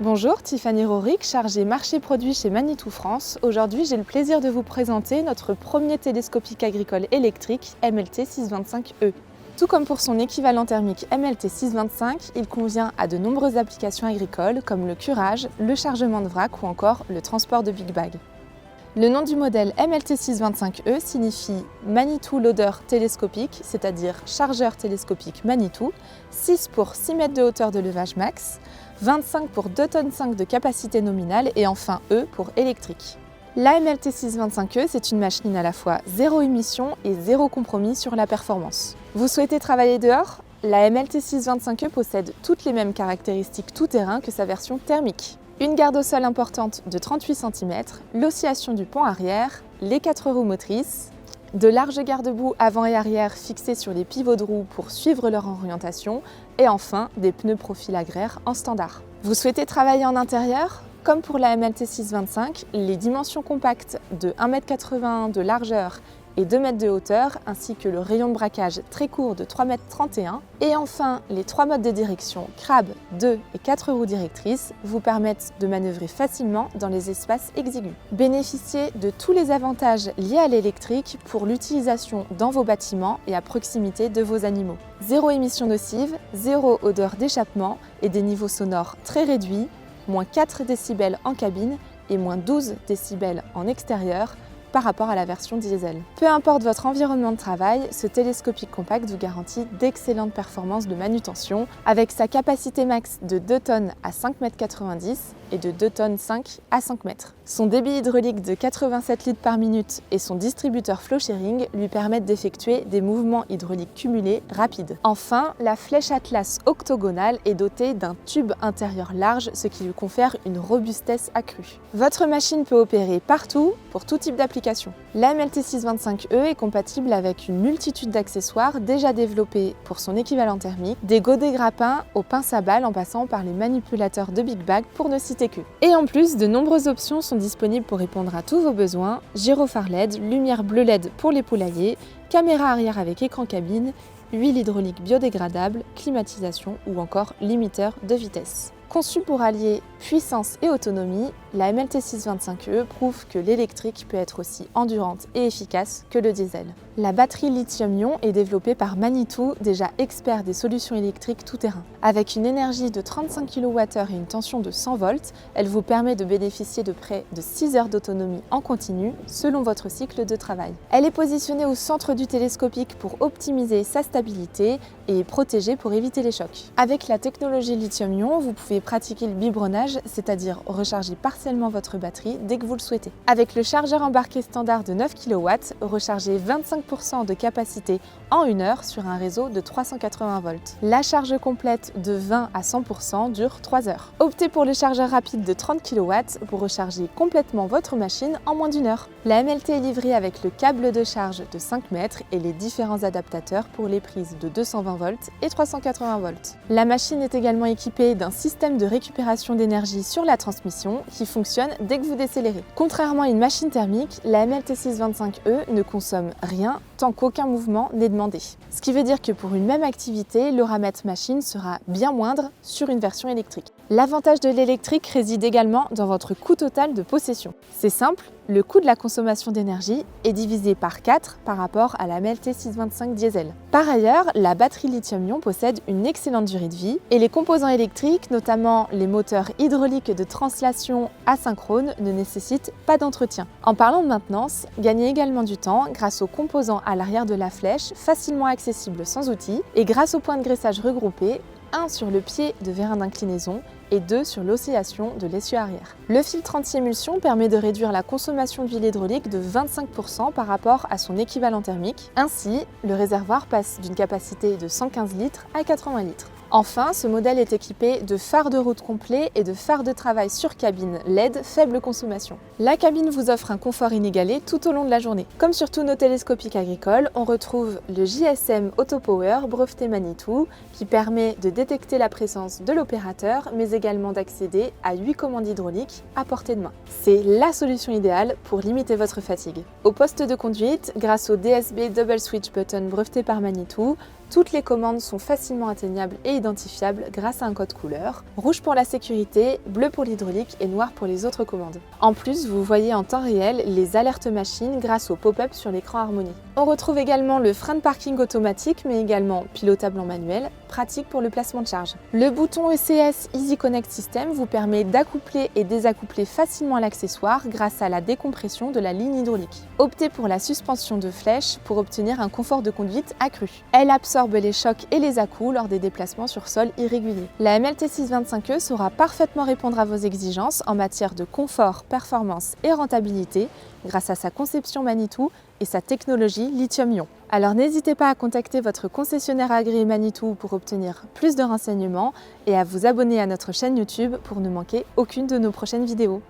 Bonjour, Tiffany Rorick, chargée marché produit chez Manitou France. Aujourd'hui, j'ai le plaisir de vous présenter notre premier télescopique agricole électrique MLT 625E. Tout comme pour son équivalent thermique MLT 625, il convient à de nombreuses applications agricoles comme le curage, le chargement de vrac ou encore le transport de big bag. Le nom du modèle MLT 625E signifie Manitou Loader télescopique, c'est-à-dire chargeur télescopique Manitou, 6 pour 6 mètres de hauteur de levage max, 25 pour 2,5 tonnes de capacité nominale et enfin E pour électrique. La MLT 625E, c'est une machine à la fois zéro émission et zéro compromis sur la performance. Vous souhaitez travailler dehors ? La MLT 625E possède toutes les mêmes caractéristiques tout-terrain que sa version thermique. Une garde au sol importante de 38 cm, l'oscillation du pont arrière, les 4 roues motrices, de larges garde-boue avant et arrière fixés sur les pivots de roues pour suivre leur orientation et enfin des pneus profil agraire en standard. Vous souhaitez travailler en intérieur ? Comme pour la MLT 625, les dimensions compactes de 1,81 m de largeur et 2 m de hauteur, ainsi que le rayon de braquage très court de 3,31 m, et enfin les 3 modes de direction Crab, 2 et 4 roues directrices vous permettent de manœuvrer facilement dans les espaces exigus. Bénéficiez de tous les avantages liés à l'électrique pour l'utilisation dans vos bâtiments et à proximité de vos animaux. Zéro émission nocive, zéro odeur d'échappement et des niveaux sonores très réduits, moins 4 décibels en cabine et moins 12 décibels en extérieur, par rapport à la version diesel. Peu importe votre environnement de travail, ce télescopique compact vous garantit d'excellentes performances de manutention avec sa capacité max de 2 tonnes à 5,90 m et de 2,5 tonnes à 5 mètres. Son débit hydraulique de 87 litres par minute et son distributeur flow sharing lui permettent d'effectuer des mouvements hydrauliques cumulés rapides. Enfin, la flèche Atlas octogonale est dotée d'un tube intérieur large, ce qui lui confère une robustesse accrue. Votre machine peut opérer partout, pour tout type d'application. La MLT 625E est compatible avec une multitude d'accessoires déjà développés pour son équivalent thermique, des godets grappins aux pinces à balles en passant par les manipulateurs de big bag pour ne citer que. Et en plus, de nombreuses options sont disponibles pour répondre à tous vos besoins, gyrophare LED, lumière bleue LED pour les poulaillers, caméra arrière avec écran cabine, huile hydraulique biodégradable, climatisation ou encore limiteur de vitesse. Conçue pour allier puissance et autonomie, la MLT 625E prouve que l'électrique peut être aussi endurante et efficace que le diesel. La batterie lithium-ion est développée par Manitou, déjà expert des solutions électriques tout-terrain. Avec une énergie de 35 kWh et une tension de 100 volts, elle vous permet de bénéficier de près de 6 heures d'autonomie en continu selon votre cycle de travail. Elle est positionnée au centre du télescopique pour optimiser sa stabilité et protégée pour éviter les chocs. Avec la technologie lithium-ion, vous pouvez pratiquer le biberonnage, c'est-à-dire recharger partiellement votre batterie dès que vous le souhaitez. Avec le chargeur embarqué standard de 9 kW, rechargez 25% de capacité en 1 heure sur un réseau de 380 volts. La charge complète de 20 à 100% dure 3 heures. Optez pour le chargeur rapide de 30 kW pour recharger complètement votre machine en moins d'1 heure. La MLT est livrée avec le câble de charge de 5 mètres et les différents adaptateurs pour les prises de 220 volts et 380 volts. La machine est également équipée d'un système de récupération d'énergie sur la transmission qui fonctionne dès que vous décélérez. Contrairement à une machine thermique, la MLT 625E ne consomme rien tant qu'aucun mouvement n'est demandé. Ce qui veut dire que pour une même activité, l'euramètre machine sera bien moindre sur une version électrique. L'avantage de l'électrique réside également dans votre coût total de possession. C'est simple, le coût de la consommation d'énergie est divisé par 4 par rapport à la MLT 625 diesel. Par ailleurs, la batterie lithium-ion possède une excellente durée de vie et les composants électriques, notamment les moteurs hydrauliques de translation asynchrone, ne nécessitent pas d'entretien. En parlant de maintenance, gagnez également du temps grâce aux composants à l'arrière de la flèche, facilement accessibles sans outils, et grâce aux points de graissage regroupés, un sur le pied de vérin d'inclinaison et 2 sur l'oscillation de l'essieu arrière. Le filtre anti-émulsion permet de réduire la consommation d'huile hydraulique de 25% par rapport à son équivalent thermique. Ainsi, le réservoir passe d'une capacité de 115 litres à 80 litres. Enfin, ce modèle est équipé de phares de route complets et de phares de travail sur cabine LED faible consommation. La cabine vous offre un confort inégalé tout au long de la journée. Comme sur tous nos télescopiques agricoles, on retrouve le JSM AutoPower breveté Manitou qui permet de détecter la présence de l'opérateur mais également d'accéder à 8 commandes hydrauliques à portée de main. C'est la solution idéale pour limiter votre fatigue. Au poste de conduite, grâce au DSB Double Switch Button breveté par Manitou, Toutes les commandes sont facilement atteignables et identifiables grâce à un code couleur, rouge pour la sécurité, bleu pour l'hydraulique et noir pour les autres commandes. En plus, vous voyez en temps réel les alertes machines grâce au pop-up sur l'écran Harmony. On retrouve également le frein de parking automatique, mais également pilotable en manuel, pratique pour le placement de charge. Le bouton ECS Easy Connect System vous permet d'accoupler et désaccoupler facilement l'accessoire grâce à la décompression de la ligne hydraulique. Optez pour la suspension de flèche pour obtenir un confort de conduite accru. Elle absorbe les chocs et les à-coups lors des déplacements sur sol irréguliers. La MLT 625E saura parfaitement répondre à vos exigences en matière de confort, performance et rentabilité grâce à sa conception Manitou et sa technologie lithium-ion. Alors n'hésitez pas à contacter votre concessionnaire agréé Manitou pour obtenir plus de renseignements et à vous abonner à notre chaîne YouTube pour ne manquer aucune de nos prochaines vidéos.